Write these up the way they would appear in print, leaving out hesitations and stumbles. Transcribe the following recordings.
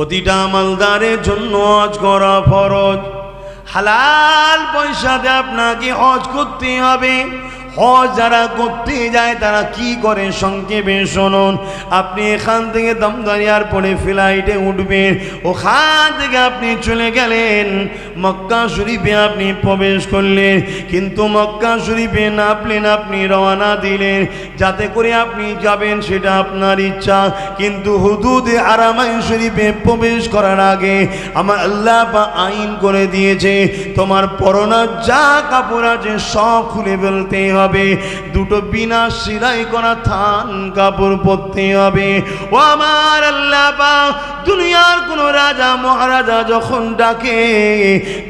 প্রতিটা মালদারের জন্য হজ করা ফরজ। হালাল পয়সা দিয়ে আপনাকে হজ করতে হবে। হজ যারা করতে যায় তারা কি করে সংক্ষেপে শুনুন। আপনি এখান থেকে দমদম এয়ারপোর্টে ফ্লাইটে উঠবেন, ওখান থেকে আপনি চলে গেলেন মক্কা শরীফে, আপনি প্রবেশ করলেন, কিন্তু মক্কা শরীফে নামলেন, আপনি রওনা দিলেন, যাতে করে আপনি যাবেন সেটা আপনার ইচ্ছা, কিন্তু হুদুদে হারামাইন শরীফে প্রবেশ করার আগে আমার আল্লাহ পাক আইন করে দিয়েছে তোমার পরনের যা কাপড় আছে সব খুলে ফেলতে হবে, দুটো বিনা সেলাই করা থান কাপড় পরতে হবে। ও আমার আল্লাহ পাক দুনিয়ার কোন রাজা মহারাজা যখন ডাকে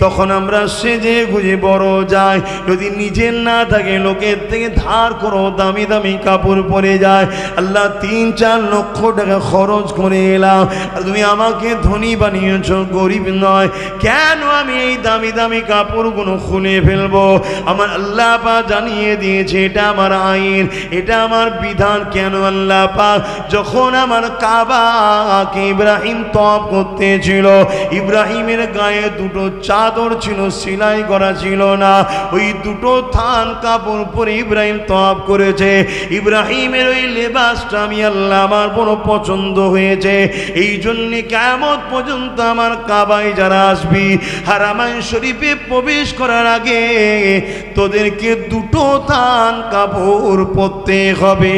তখন আমরা সেজে গুজে বড় যাই, যদি নিজের না থাকে লোকের থেকে ধার করো দামি দামি কাপড় পরে যায়। আল্লাহ ৩-৪ লক্ষ টাকা খরচ করে এলাম, তুমি আমাকে ধনী বানিয়েছ, গরিব নয়, কেন আমি এই দামি দামি কাপড়গুলো খুলে ফেলবো? আমার আল্লাহ পাক জানিয়ে দিয়েছে এটা আমার আইন, এটা আমার বিধান। কেন? আল্লাহ পাক যখন আমার কাবাকে ইব্রাহিম তওয়াফ করতেছিল, ইব্রাহিমের গায়ে দুটো চাদর ছিল, সেলাই করা ছিল না, ওই দুটো থান কাপড় পরে ইব্রাহিম তওয়াফ করেছে। ইব্রাহিমের ওই লেবাসটা আমি আল্লাহ আমার বড় পছন্দ হয়েছে, এই জন্য কিয়ামত পর্যন্ত আমার কাবায় যারা আসবি হারামাইন শরীফে প্রবেশ করার আগে তোদেরকে দুটো থান কাপড় পরতে হবে।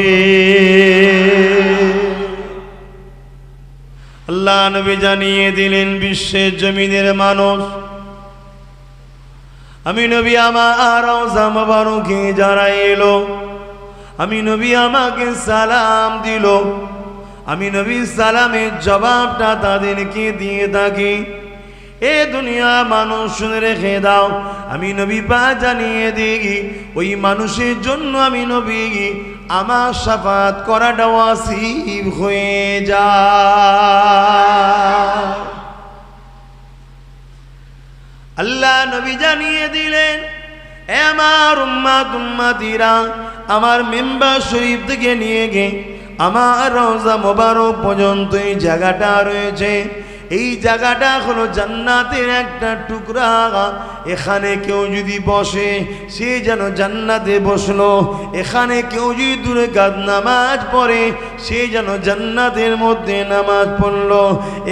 আল্লাহ নবী জানিয়ে দিলেন বিশ্বের জমিনের মানুষ, আমি নবী আমার রওজা মুবারকে যারা এলো, আমি নবী আমাকে সালাম দিল, আমি নবী সালামের জবাবটা তাদেরকে দিয়ে থাকি। এ দুনিয়া মানুষ শুনে রেখে দাও, আমি নবী পাক জানিয়ে দিই ওই মানুষের জন্য আমি নবী আমার শাফাত করাটা ওয়াজিব হয়ে যায়। আল্লাহ নবী জানিয়ে দিলেন এ আমার উম্মত উম্মতিরা, আমার মিম্বার শরীফ থেকে নিয়ে গে আমার রওজা মোবারক পর্যন্ত এই জায়গাটা রয়েছে, এই জায়গাটা হলো জান্নাতের একটা টুকরা। এখানে কেউ যদি বসে সে যেন জান্নাতে বসলো, এখানে কেউ যদি দূরে কাজ নামাজ পড়ে সে যেন জান্নাতের মধ্যে নামাজ পড়লো,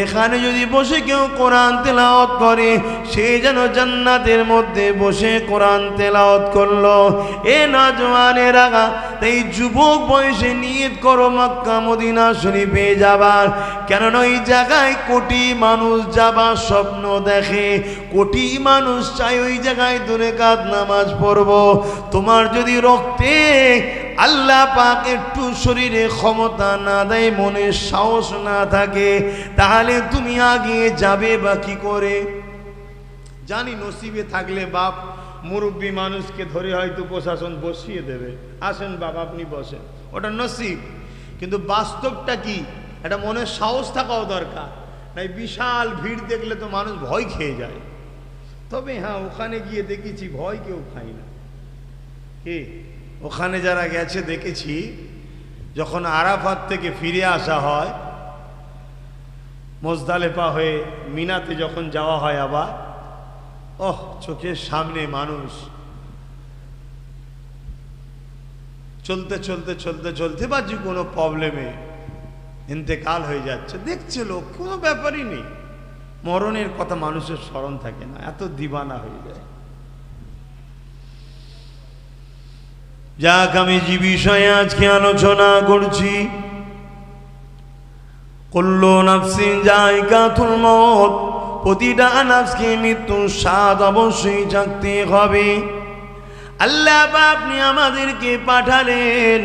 এখানে যদি বসে কেউ কোরআন তেলাওয়াত করে সে যেন জান্নাতের মধ্যে বসে কোরআন তেলাওয়াত করলো। এ নওজওয়ানেরা, এই যুবক বয়সে নিয়ত করো মক্কা মদিনা শরীফে যাবার, কেননা ওই জায়গায় কোটি মানুষ যাবার স্বপ্ন দেখে, কোটি মানুষ চাই ওই জায়গায় দূরে কাজ নামাজ পড়ব। তোমার যদি রক্তে আল্লাহ পাক একটু শরীরে ক্ষমতা না দেয়, মনে সাহস না থাকে, তাহলে তুমি আগিয়ে যাবে বা কি করে? জানি নসিবে থাকলে বাপ মুরব্বী মানুষকে ধরে হয়তো প্রশাসন বসিয়ে দেবে, আসেন বাপ আপনি বসেন, ওটা নসিব। কিন্তু বাস্তবটা কি, এটা মনে সাহস থাকাও দরকার। তাই বিশাল ভিড় দেখলে তো মানুষ ভয় খেয়ে যায়। তবে হ্যাঁ, ওখানে গিয়ে দেখেছি ভয় কেউ খায় না। কি ওখানে যারা গেছে দেখেছি, যখন আরাফাত থেকে ফিরে আসা হয়, মুজদালিফা হয়ে মিনাতে যখন যাওয়া হয় আবার, চোখের সামনে মানুষ চলতে চলতে চলতে চলতে বা যে কোনো প্রবলেমে ইন্তেকাল হয়ে যাচ্ছে, দেখছে লোক, কোনো ব্যাপারই নেই, মরণের কথা মানুষের স্মরণ থাকে না, এত দিবানা হয়ে যায়। যাক, আমি যে বিষয়ে আজকে আলোচনা করছি, কুল্লু নাফসিন যায়কাতুল মউত, প্রতিটা নাফসকে মৃত্যুর স্বাদ অবশ্যই চাখতে হবে। আল্লাহ আপনি আমাদেরকে পাঠালেন,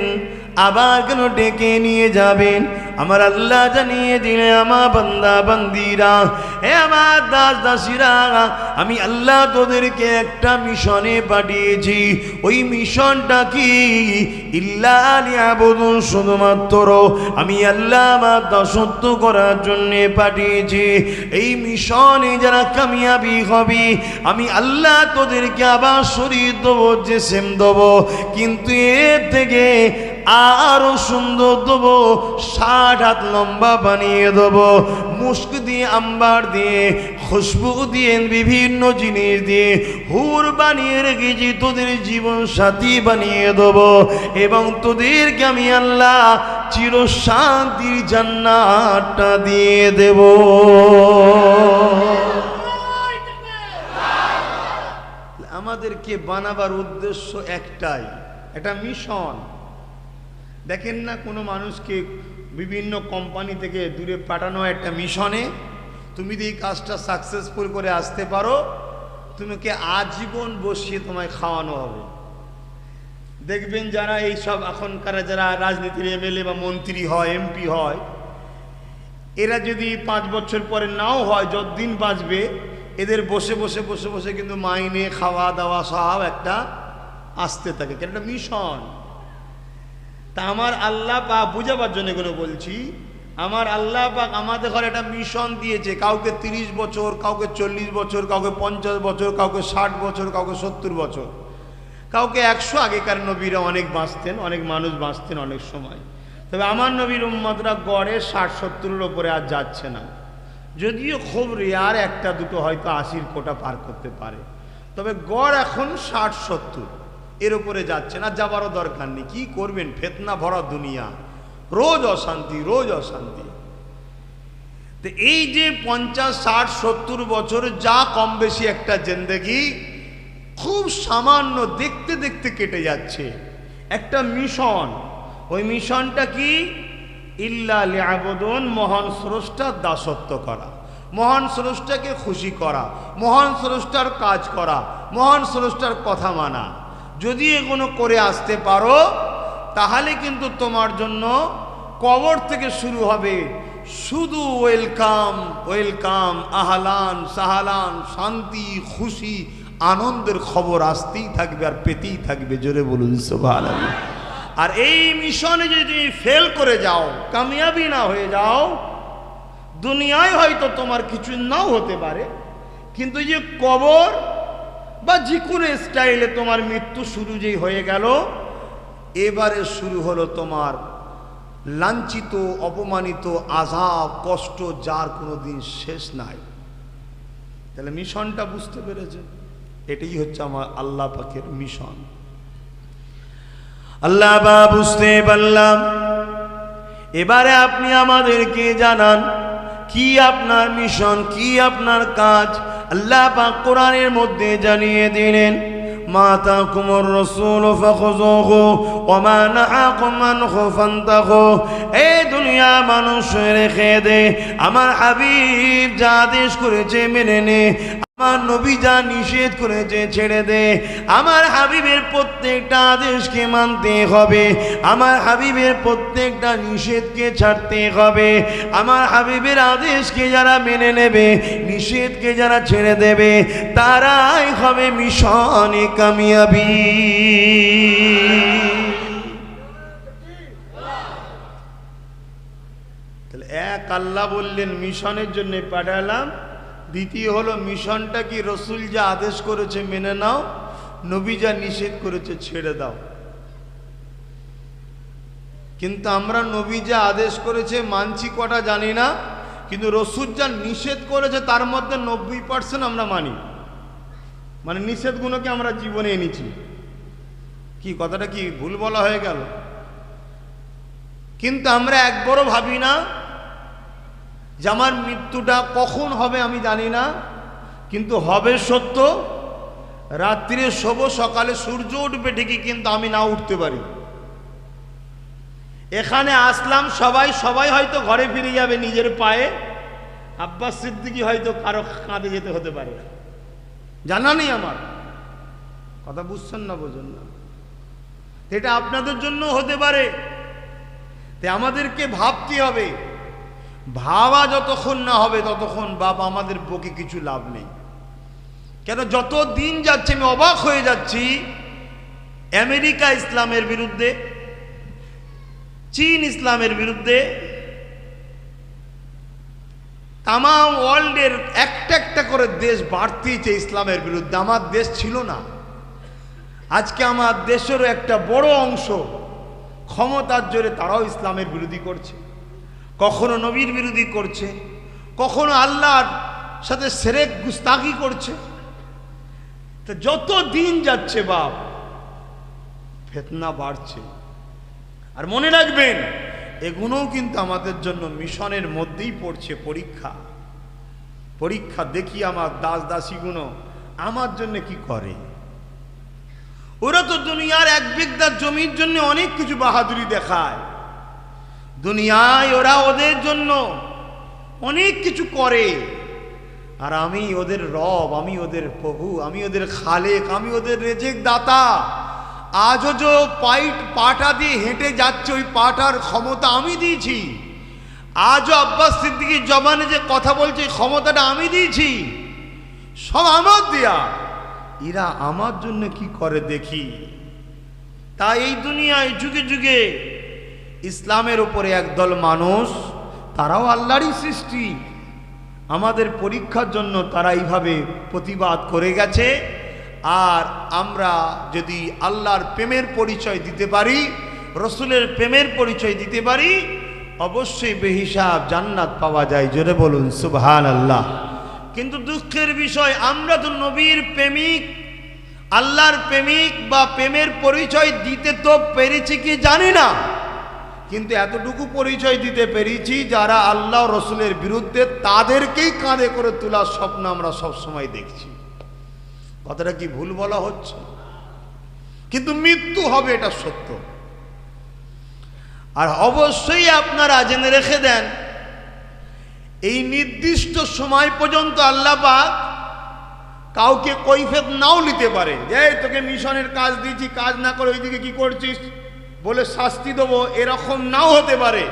আবার কেন ডেকে নিয়ে যাবেন? আমার আল্লাহ জানিয়ে দিলে আমার বান্দা বান্দিরা, হে আমার দাস দাসীরা, আমি আল্লাহ তোদেরকে একটা মিশনে পাঠিয়েছি। ওই মিশনটা কি? ইল্লা লিয়াবুদুন, শুধুমাত্র আমি আল্লাহ আমার দাসত্ব করার জন্য পাঠিয়েছি। এই মিশনে যারা কামিয়াবি হবে আমি আল্লাহ তোদেরকে আবার শরীর দেবো, যে সেম দেবো, কিন্তু এর থেকে আরো সুন্দর দেবো, 60 হাত লম্বা বানিয়ে দেবো, মুস্ক দিয়ে, আম্বার দিয়ে, খুশবু দিয়ে, বিভিন্ন জিনিস দিয়ে হুর বানিয়ে রেখেছি, তোদের জীবন সাথী বানিয়ে দেবো এবং তোদেরকে আমি আল্লাহ চিরশান্তির জান্নাতটা দিয়ে দেব। আমাদেরকে বানাবার উদ্দেশ্য একটাই, একটা মিশন। দেখেন না, কোনো মানুষকে বিভিন্ন কোম্পানি থেকে দূরে পাঠানো একটা মিশনে, তুমি যদি এই কাজটা সাকসেসফুল করে আসতে পারো, তোমাকে আজীবন বসিয়ে তোমায় খাওয়ানো হবে। দেখবেন যারা এই সব এখনকার যারা রাজনীতির এমএলএ বা মন্ত্রী হয়, এমপি হয়, এরা যদি 5 বছর পরে নাও হয়, যতদিন বাঁচবে এদের বসে বসে বসে বসে কিন্তু মাইনে, খাওয়া দাওয়া সব একটা আসতে থাকে, কেন একটা মিশন। তা আমার আল্লাহ পাক, বুঝাবার জন্য এগুলো বলছি, আমার আল্লাহ পাক আমাদের ঘরে একটা মিশন দিয়েছে। কাউকে 30 বছর, কাউকে 40 বছর, কাউকে 50 বছর, কাউকে 60 বছর, কাউকে 70 বছর, কাউকে 100। আগেকার নবীরা অনেক বাঁচতেন, অনেক মানুষ বাঁচতেন অনেক সময়। তবে আমার নবীর উম্মতরা গড়ে 60-70-এর ওপরে আর যাচ্ছে না, যদিও খুব রেয়ার একটা দুটো হয়তো 80 কোটা পার করতে পারে, তবে গড় এখন 60-70 এর উপরে যাচ্ছে না। যাবারও দরকার নেই, কি করবেন, ফেতনা ভরা দুনিয়া, রোজ অশান্তি, রোজ অশান্তি। তো এই যে 50, 60, 70 বছর যা কম বেশি একটা জিন্দেগি খুব সামান্য দেখতে দেখতে কেটে যাচ্ছে। একটা মিশন, ওই মিশনটা কি? ইল্লা লিয়াবুদুন, মহান স্রষ্টার দাসত্ব করা, মহান স্রষ্টাকে খুশি করা, মহান স্রষ্টার কাজ করা, মহান স্রষ্টার কথা মানা। যদি এগুলো করে আসতে পারো তাহলে কিন্তু তোমার জন্য কবর থেকে শুরু হবে শুধু ওয়েলকাম, ওয়েলকাম, আহলান সাহালান, শান্তি, খুশি, আনন্দের খবর আসতেই থাকবে আর পেতেই থাকবে। জোরে বলুন সুবহানাল্লাহ। আর এই মিশনে যদি ফেল করে যাও, কামিয়াবি না হয়ে যাও, দুনিয়ায় হয়তো তোমার কিছু নাও হতে পারে, কিন্তু যে কবর বা যে কোনো স্টাইলে তোমার মৃত্যু শুরু যেই হয়ে গেল, এবারে শুরু হলো তোমার লাঞ্ছিত, অপমানিত, আযাব, কষ্ট, যার কোনো দিন শেষ নাই। তাহলে মিশনটা বুঝতে পেরেছে? এটাই হচ্ছে আমার আল্লাহ পাকের মিশন। আল্লাহ বা বুঝতে পারলাম। এবারে আপনি আমাদেরকে জানান কি আপনার মিশন, কি আপনার কাজ। আল্লাহ পাক কোরআনের মধ্যে জানিয়ে দিলেন, মা তাকুমুর রাসূল ফাখুযুহু ওয়া মা নাহাকুম আনহু ফান্তাহু। এই দুনিয়া মানুষ রেখে দে, আমার হাবিব যা আদেশ করেছে মেনে নে, আমার নবী যা নিষেধ করেছে ছেড়ে দে। আমার হাবিবের প্রত্যেকটা আদেশকে মানতে হবে, আমার হাবিবের প্রত্যেকটা নিষেধকে ছাড়তে হবে। আমার হাবিবের আদেশকে যারা মেনে নেবে, নিষেধকে যারা ছেড়ে দেবে, তারাই হবে মিশনে কামিয়াবি। তাহলে এক আল্লাহ বললেন মিশনের জন্য পাঠালাম। দ্বিতীয় হলো মিশনটা কি? রসুল যা আদেশ করেছে মেনে নাও, নবী যা নিষেধ করেছে ছেড়ে দাও। কিন্তু আমরা নবী যা আদেশ করেছে মানছি কটা জানি না, কিন্তু রসুল যা নিষেধ করেছে তার মধ্যে 90% আমরা মানি। মানে নিষেধগুলোকে আমরা জীবনে এনেছি। কি কথাটা কি ভুল বলা হয়ে গেল? কিন্তু আমরা একবারও ভাবি না যে আমার মৃত্যুটা কখন হবে আমি জানি না, কিন্তু হবে সত্য। রাত্রিরে শোব, সকালে সূর্য উঠবে ঠিকই, কিন্তু আমি না উঠতে পারি। এখানে আসলাম, সবাই হয়তো ঘরে ফিরে যাবে নিজের পায়ে, আব্বাস সিদ্দিকী হয়তো কারো কাঁধে যেতে হতে পারে, জানা নেই আমার। কথা বুঝছেন না? বোঝেন না? এটা আপনাদের জন্য হতে পারে। তাই আমাদেরকে ভাবতে হবে। ভাবা যতক্ষণ না হবে ততক্ষণ বাবা আমাদের বকে কিছু লাভ নেই। কেন যত দিন যাচ্ছে আমি অবাক হয়ে যাচ্ছি। আমেরিকা ইসলামের বিরুদ্ধে, চীন ইসলামের বিরুদ্ধে, তাম ওয়ার্ল্ডের একটা একটা করে দেশ বাড়তেইছে ইসলামের বিরুদ্ধে। আমার দেশ ছিল না, আজকে আমার দেশেরও একটা বড় অংশ ক্ষমতার জোরে তারাও ইসলামের বিরোধী করছে, কখনো নবীর বিরোধী করছে, কখনো আল্লাহর সাথে শিরক গুস্তাখি করছে। তো যত দিন যাচ্ছে বাপ, ফিতনা বাড়ছে। আর মনে রাখবেন, এগুলোও কিন্তু আমাদের জন্য মিশনের মধ্যেই পড়ছে। পরীক্ষা পরীক্ষা দেখি আমার দাস দাসীগুলো আমার জন্য কি করে। ওরা তো দুনিয়ার এক বিঘা জমির জন্য অনেক কিছু বাহাদুরি দেখায়, দুনিয়ায় ওরা ওদের জন্য অনেক কিছু করে। আর আমি ওদের রব, আমি ওদের প্রভু, আমি ওদের খালেক, আমি ওদের রেজেক দাতা। আজও যে পাটা দিয়ে হেঁটে যাচ্ছে, ওই পাটার ক্ষমতা আমি দিয়েছি। আজও আব্বাস সিদ্দিকীর জবানে যে কথা বলছে, ক্ষমতাটা আমি দিয়েছি, সব আমার দেয়া। এরা আমার জন্য কি করে দেখি। তাই এই দুনিয়ায় যুগে যুগে ইসলামের উপরে একদল মানুষ, তারাও আল্লাহরই সৃষ্টি, আমাদের পরীক্ষার জন্য তারা এইভাবে প্রতিবাদ করে গেছে। আর আমরা যদি আল্লাহর প্রেমের পরিচয় দিতে পারি, রসুলের প্রেমের পরিচয় দিতে পারি, অবশ্যই বেহিসাব জান্নাত পাওয়া যায়। জোরে বলুন সুবহানাল্লাহ। কিন্তু দুঃখের বিষয়, আমরা তো নবীর প্রেমিক, আল্লাহর প্রেমিক বা প্রেমের পরিচয় দিতে তো পেরেছি কি জানি না, কিন্তু এতটুকু পরিচয় দিতে পেরেছি, যারা আল্লাহ রসুলের বিরুদ্ধে, তাদেরকেই কাঁধে করে তোলার স্বপ্ন আমরা সবসময় দেখছি। কথাটা কি ভুল বলা হচ্ছে? কিন্তু মৃত্যু হবে, এটা সত্য। আর অবশ্যই আপনারা জেনে রেখে দেন, এই নির্দিষ্ট সময় পর্যন্ত আল্লাহ পাক কাউকে কৈফিয়ত নাও নিতে পারে, যে তোকে মিশনের কাজ দিয়েছি, কাজ না করে ওইদিকে কি করছিস বলে শাস্তি দেবো, এরকম নাও হতে পারে।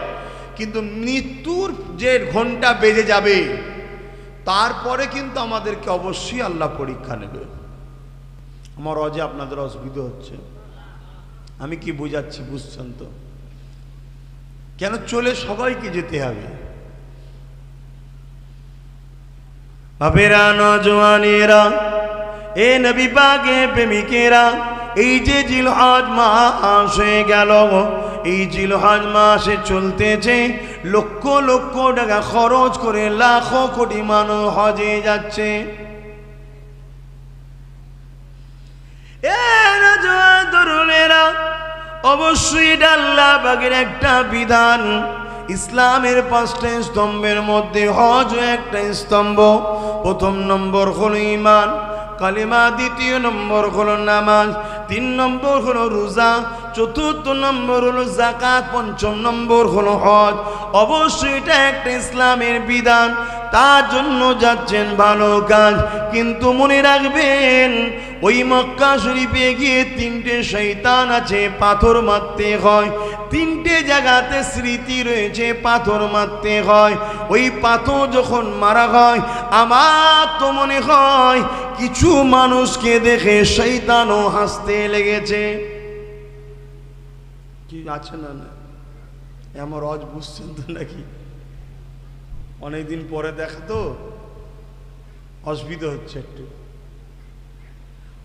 কিন্তু মৃত্যুর যে ঘন্টা বেজে যাবে, তারপরে কিন্তু আমাদেরকে অবশ্যই আল্লাহ পরীক্ষা নেবে। আমার অজে আপনাদের অসুবিধা হচ্ছে, আমি কি বোঝাচ্ছি বুঝছেন তো? কেন চলে সবাইকে যেতে হবে। বাবেরা, নওজওয়ানেরা, এ নবী পাকের প্রেমিকেরা, এই যে জিলহজ মাস হয়ে গেল, এই জিলহজ মাসে চলতেছে, লক্ষ লক্ষ টাকা খরচ করে লাখো কোটি মানুষ হজে যাচ্ছে। তরুণেরা, অবশ্যই এটা আল্লাহ পাকের একটা বিধান। ইসলামের 5টা স্তম্ভের মধ্যে হজ একটা স্তম্ভ। প্রথম নম্বর হলো ঈমান, কালিমা, দ্বিতীয় নম্বর হলো নামাজ, 3 নম্বর হলো রোজা, 4র্থ নম্বর হলো যাকাত, 5ম নম্বর হলো হজ। অবশ্যই এটা একটা ইসলামের বিধান, তার জন্য যাচ্ছেন ভালো কাজ। কিন্তু মনে রাখবেন, ওই মক্কা শরীফে গিয়ে 3টে শয়তান আছে, পাথর মারতে হয়। 3টে জায়গাতে স্মৃতি রয়েছে, পাথর মারতে হয়। ওই পাথর যখন মারা হয়, আমার তো মনে হয় কিছু মানুষকে দেখে শয়তানও হাসতে লেগেছে। কি আছে না না, আমার রজ বুঝছেন তো নাকি? অনেকদিন পরে দেখা তো অসুবিধা হচ্ছে, একটু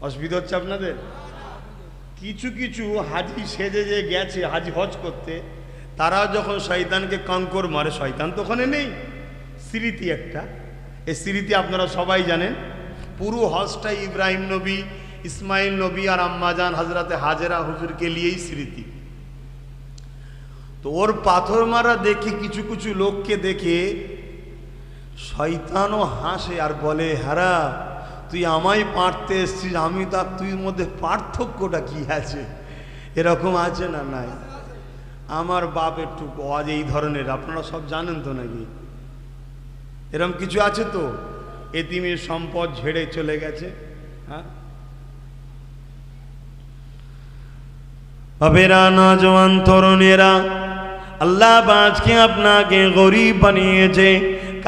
অসুবিধা হচ্ছে আপনাদের। কিছু কিছু হাজি সেজে যে গেছে হাজি হজ করতে, তারা যখন শয়তানকে কঙ্কর মারে, শয়তান তো ওখানে নেই, স্মৃতি একটা। এই স্মৃতি আপনারা সবাই জানেন, পুরো হজটা ইব্রাহিম নবী, ইসমাইল নবী আর আম্মাজান হজরতে হাজেরা হুজুরকে নিয়েই স্মৃতি। তো ওর পাথর মারা দেখে কিছু কিছু লোককে দেখে শয়তানও হাসে আর বলে, হারা তুই আমায় পারতে এসছিস, আমি তার তুই মধ্যে পার্থক্যটা কি আছে? এরকম আছে না নাই? আমার বাপ একটু আজ এই ধরনের, আপনারা সব জানেন তো নাকি? এরকম কিছু আছে তো, এতিমের সম্পদ ঝেড়ে চলে গেছে। হ্যাঁ, বাবেরা, নওজওয়ান তরুণেরা, আল্লাহ আজকে আপনাকে গরিব বানিয়েছে।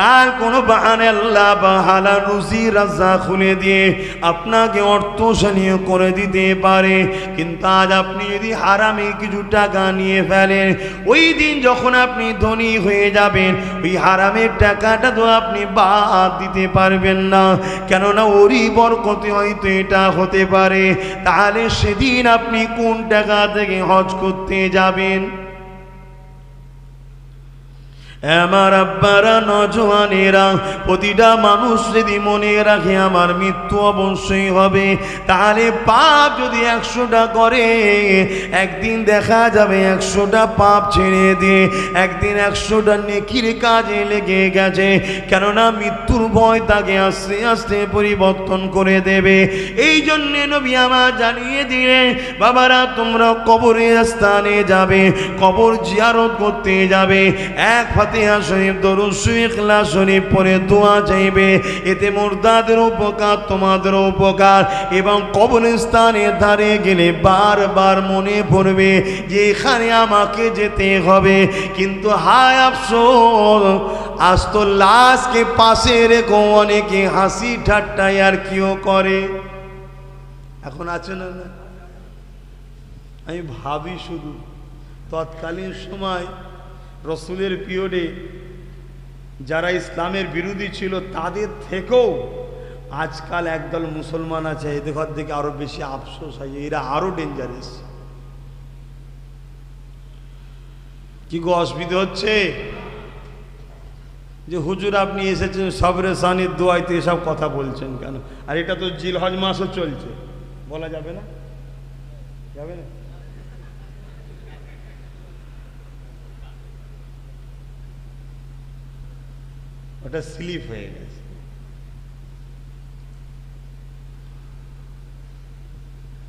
কাল কোনো বাহানে আল্লাহ বা হালাল রুজি রাজ্জাক খুলে দিয়ে আপনাকে অর্থশালী করে দিতে পারে। কিন্তু আজ আপনি যদি হারামে কিছু টাকা নিয়ে ফেলেন, ওই দিন যখন আপনি ধনী হয়ে যাবেন, ওই হারামের টাকাটা তো আপনি বাদ দিতে পারবেন না, কেননা ওরই বরকতে হয়তো এটা হতে পারে। তাহলে সেদিন আপনি কোন টাকা থেকে হজ করতে যাবেন? আমার আব্বারা, নজওয়ানেরা, প্রতিটা মানুষ যদি মনে রাখে আমার মৃত্যু অবশ্যই হবে, তাহলে পাপ যদি 100টা করে, একদিন দেখা যাবে 100টা পাপ ছেড়ে দিয়ে একদিন 100টা নেকির কাজে লেগে গেছে। কেননা মৃত্যুর ভয় তাকে আস্তে আস্তে পরিবর্তন করে দেবে। এই জন্যে নবী আমার জানিয়ে দিলেন, বাবারা তোমরা কবরের স্থানে যাবে, কবর জিয়ারত করতে যাবে, এক ফাতিহা শরীফ, দরুদ শরীফ, ইখলাস শরীফ পড়ে দোয়া চাইবে। এতে মুর্দাদের উপকার, তোমাদের উপকার। এবং কবরস্থানের ধারে গেলে বারবার মনে পড়বে যে এখানে আমাকে যেতে হবে। কিন্তু হায় আফসোস, আজ তো লাশকে পাশে রেখে অনেকে হাসি ঠাট্টাই আর কিও করে। এখন আছে না? আমি ভাবি শুধু তৎকালীন সময় রসুলের পিরিয়ডে যারা ইসলামের বিরোধী ছিল তাদের থেকেও আজকাল একদল মুসলমান আছে, এদের দিকে আরো বেশি আফসোস হয়, এরা আরো ডেঞ্জারাস। কি গো অসুবিধা হচ্ছে যে হুজুর আপনি এসেছেন সবরে সানির দোয়াইতে এসব কথা বলছেন কেন? আর এটা তো জিলহজ মাসও চলছে, বলা যাবে না? যাবে না? ওটা স্লিপ হয়ে গেছে।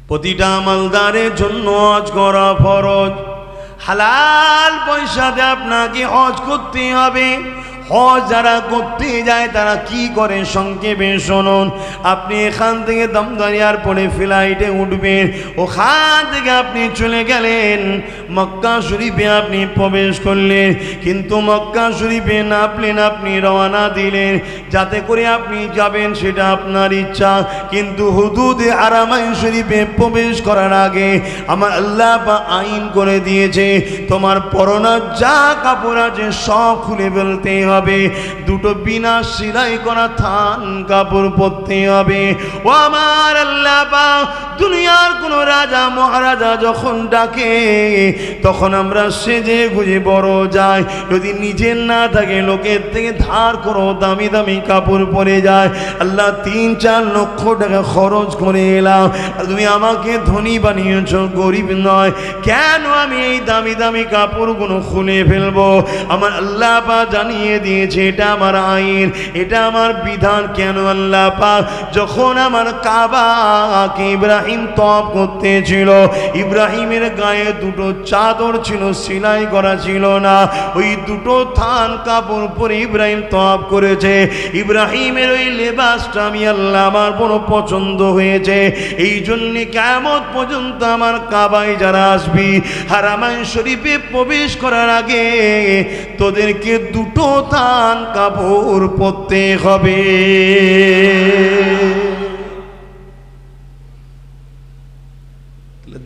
প্রতিটা আমলদারের জন্য হজ করা ফরজ। হালাল পয়সা দিয়ে আপনাকে হজ করতে হবে। হজ যারা করতে যায় তারা কি করে সংক্ষেপে শুনুন। আপনি এখান থেকে দমদম এয়ারপোর্টে ফ্লাইটে উঠবেন, ওখান থেকে আপনি চলে গেলেন মক্কা শরীফে, আপনি প্রবেশ করলেন। কিন্তু মক্কা শরীফে নামলেন, আপনি রওনা দিলেন, যাতে করে আপনি যাবেন সেটা আপনার ইচ্ছা। কিন্তু হুদুদে হারামাইন শরীফে প্রবেশ করার আগে আমার আল্লাহ পাক আইন করে দিয়েছে, তোমার পরনে যা কাপড় আছে সব খুলে ফেলতে হবে। দুটো বিনা সেলাই করা থান কাপড় পরতে হবে। ও আমার আল্লাহ পাক, দুনিয়ার কোন রাজা মহারাজা যখন ডাকে তখন আমরা সেজে গুজে বড় যাই। যদি নিজের না থাকে লোকের থেকে ধার করো, দামি দামি কাপড় পরে যায়। আল্লাহ 3-4 লক্ষ টাকা খরচ করে এলাম, তুমি আমাকে ধনী বানিয়েছ, গরিব নয়। কেন আমি এই দামি দামি কাপড়গুলো খুলে ফেলবো? আমার আল্লাহ পাক জানিয়ে দিয়েছে এটা আমার আইন, এটা আমার বিধান। কেন? আল্লাহ পাক যখন আমার কাবাকে ইব্রাহিম তওয়াফ করতে ছিল, ইব্রাহিমের গায়ে দুটো চাদর ছিল, সেলাই করা ছিল না। ওই দুটো থান কাপড় পরে ইব্রাহিম তওয়াফ করেছে। ইব্রাহিমের ওই লেবাসটা আমি আল্লাহ আমার বড় পছন্দ হয়েছে। এই জন্য কিয়ামত পর্যন্ত আমার কাবায় যারা আসবি, হারামাইন শরীফে প্রবেশ করার আগে তোদেরকে দুটো থান কাপড় পরতে হবে।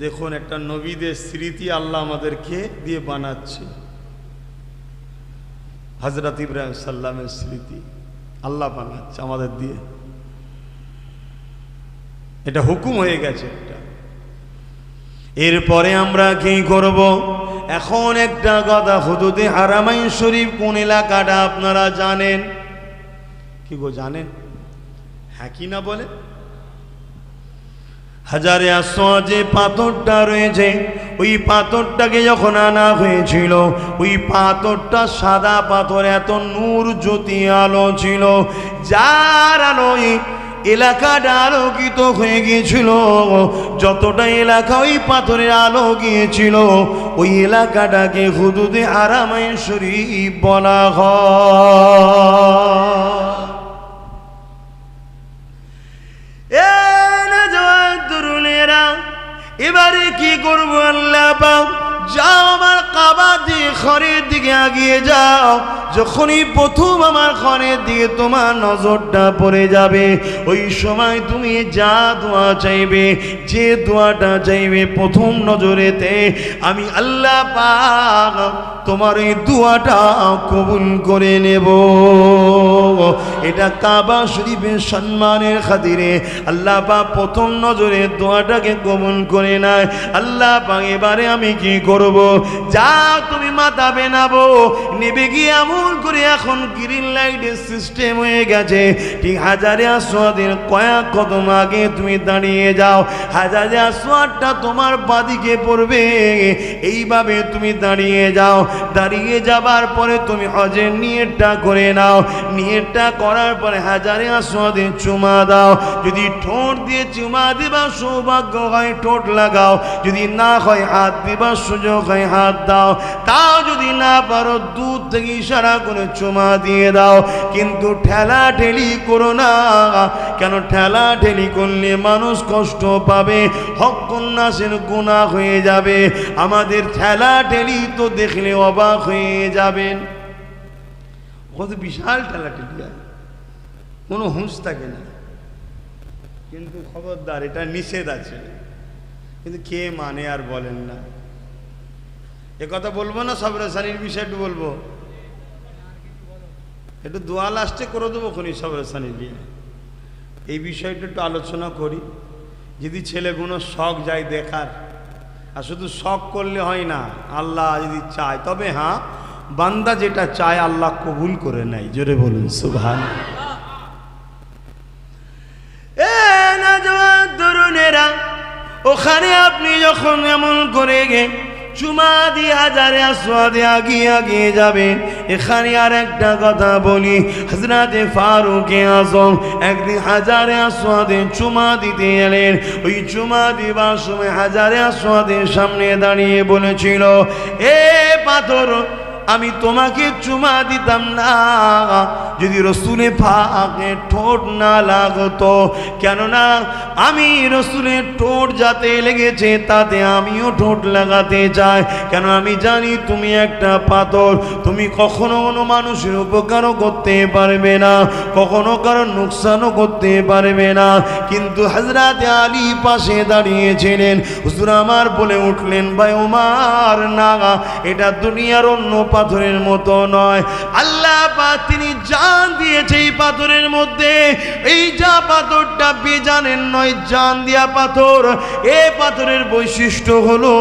দেখুন একটা নবীদের স্মৃতি আল্লাহ আমাদেরকে দিয়ে বানাচ্ছে। হযরত ইব্রাহিম সাল্লামের স্মৃতি আল্লাহ বানাচ্ছে আমাদের দিয়ে। এটা হুকুম হয়ে গেছে একটা। এরপরে আমরা কি করব? এখন একটা কথা, হুদুদে হারামাইন শরীফ কোন এলাকাটা আপনারা জানেন? কি গো জানেন? হ্যাঁ কি না বলে? হাজারে আসওয়াদ যে পাথরটা রয়েছে, ওই পাথরটাকে যখন আনা হয়েছিল, ওই পাথরটা সাদা পাথর, এত নূর জ্যোতি আলো ছিল, যার আলোয় এলাকাটা আলোকিত হয়ে গিয়েছিল। যতটা এলাকা ওই পাথরের আলো গিয়েছিল, ওই এলাকাটাকে হুদুদে হারামাইন শরীফ বলা হয়। এবারে কি করবো? আল্লাহ পাক যাও আমার কাবা দিয়ে ঘরের দিকে আগিয়ে যাও, যখনই প্রথম আমার ঘরের দিকে তোমার নজরটা পড়ে যাবে, ওই সময় তুমি যা দোয়া চাইবে, যে দোয়াটা চাইবে প্রথম নজরেতে আমি আল্লাহ পাক তোমার এই দোয়াটা কবুল করে নেব। এটা কাবা শরীফের সম্মানের খাতিরে আল্লাহ পাক প্রথম নজরে দোয়াটাকে কবুল করে নেয়। আল্লাহ পাক এবারে আমি কি করব, যা তুমি মাথা বেনাবো, নেবে গিয়ে এমন করে এখন গ্রিন লাইটের সিস্টেম হয়ে গেছে, ঠিক হাজারে আসওয়াদের কয়েক কদম আগে তুমি দাঁড়িয়ে যাও, হাজারে আসওয়াদটা তোমার বাদিকে পড়বে, এইভাবে তুমি দাঁড়িয়ে যাও। দাঁড়িয়ে যাবার পরে তুমি হজের নিয়তটা করে নাও, নিয়তটা করার পরে হাজারে আসওয়াদে চুমা দাও। যদি ঠোঁট দিয়ে চুমা দিবার সৌভাগ্য হয় ঠোঁট লাগাও, যদি না হয় হাত দিবার সুযোগ হয় হাত দাও, তাও যদি না পারো দূর থেকে ইশারা করে চুমা দিয়ে দাও। কিন্তু ঠেলা ঠেলি করো না, কেন ঠেলা ঠেলি করলে মানুষ কষ্ট পাবে, হক নাসের গুনাহ হয়ে যাবে। আমাদের ঠেলা ঠেলি তো দেখলে অবাক হয়ে যাবেন, কত বিশাল ঠেলা ঠেলি হয়, কোনো হুঁশ থাকে না। কিন্তু খবরদার, এটা নিষেধ আছে, কিন্তু কে মানে আর বলেন না। এ কথা বলবো না, সবরেসানির বিষয় একটু বলবো, একটু দোয়া লাস্টে করে দেবো খনি সবরেসানি দিয়ে। এই বিষয়টা একটু আলোচনা করি। যদি ছেলেগুলো শখ যায় দেখার, আর শুধু শখ করলে হয় না, আল্লাহ যদি চায়, তবে হ্যাঁ বান্দা যেটা চায় আল্লাহ কবুল করে নেয়। জোরে বলুন সুবহানাল্লাহ। তরুণেরা, ওখানে আপনি যখন এমন করে গে চুমা দিয়ে হাজারে আসওয়াদে আগিয়ে আগিয়ে যাবেন, এখানে আর একটা কথা বলি, হযরতে ফারুকে আযম একদিন হাজারে আসওয়াদে চুমা দিতে এলেন। ওই চুমা দিবার সময় হাজারে আসওয়াদের সামনে দাঁড়িয়ে বলেছিল, এ পাথর, আমি তোমাকে চুমা দিতাম না যদি রসুলের পাকে ঠোঁট না লাগতো, কেননা আমি রসুলের ঠোঁট যাতে লেগেছে তাতে আমিও ঠোঁট লাগাতে চাই, কেন আমি জানি তুমি একটা পাথর, তুমি কখনো কোনো মানুষের উপকারও করতে পারবে না, কখনো কারো নুকসানও করতে পারবে না। কিন্তু হযরতে আলী পাশে দাঁড়িয়েছিলেন, হুজুর আমার বলে উঠলেন, ভাই ওমর না, এটা দুনিয়ার অন্য পাথরের মতো নয়, আল্লাহ পাক তিনি জান দিয়েছে এই পাথরের মধ্যে। এই যা পাথরটা বেজানের নয়, জান দিয়া পাথর। এই পাথরের বৈশিষ্ট্য হলো